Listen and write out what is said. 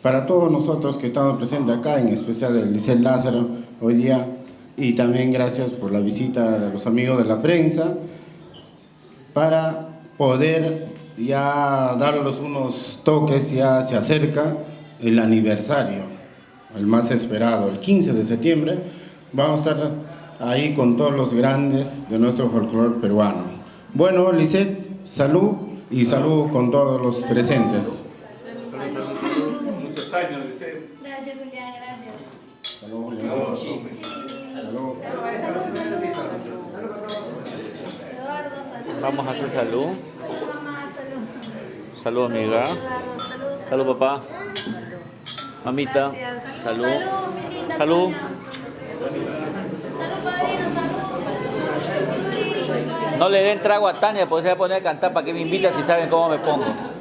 para todos nosotros que estamos presentes acá, en especial el Liceo Lázaro hoy día, y también gracias por la visita de los amigos de la prensa, para poder ya darles unos toques. Ya se acerca el aniversario, el más esperado, el 15 de septiembre, vamos a estar ahí con todos los grandes de nuestro folclore peruano. Bueno, Lisette, salud y salud con todos los presentes. Muchos años, Lisette. Gracias, Julián, gracias. Salud, Julián. Salud. Eduardo, salud. Vamos a hacer salud. Salud, mamá, salud. Salud, amiga. Eduardo, salud. Salud, papá. Mamita. Gracias. Salud. Salud, mi linda Salud. Toña. Salud, padrino, salud. No le den trago a Tania porque se va a poner a cantar. ¿Para qué me invitan si saben cómo me pongo?